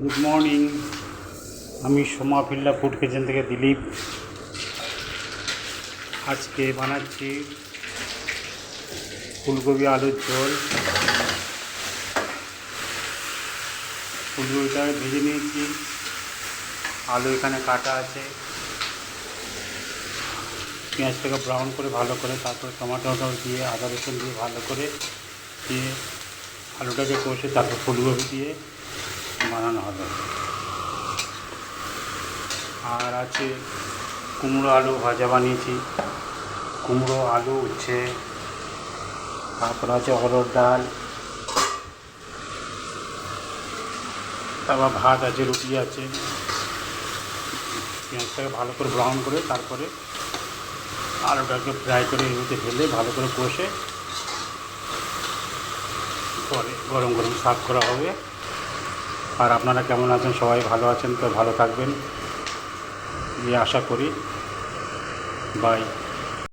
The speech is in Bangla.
Good morning. আমি সোমা পিল্লা ফুড কিচেন থেকে দিলীপ। আজকে বানাচ্ছি ফুলকপি আলুর ঝোল। ফুলকপিটাকে ভেজে নিয়েছি, আলু এখানে কাটা আছে, পেঁয়াজটাকে ব্রাউন করে ভালো করে, তারপরে টমেটো দিয়ে আদা রসুন দিয়ে ভালো করে দিয়ে আলুটাকে কষে তারপর ফুলকপি দিয়ে বানানো হবে। আর আছে কুমড়ো আলু ভাজা বানিয়েছি, কুমড়ো আলু উচ্ছে, তারপর আছে অরহর ডাল, তারপর ভাত আছে, রুটি আছে। পেঁয়াজটাকে ভালো করে ব্রাউন করে তারপরে আলুটাকে ফ্রাই করে এগুলোতে ঢেলে ভালো করে কষে পরে গরম গরম সার্ভ করা হবে। আর আপনারা কেমন আছেন? সবাই ভালো আছেন তো? ভালো থাকবেন এই আশা করি। বাই।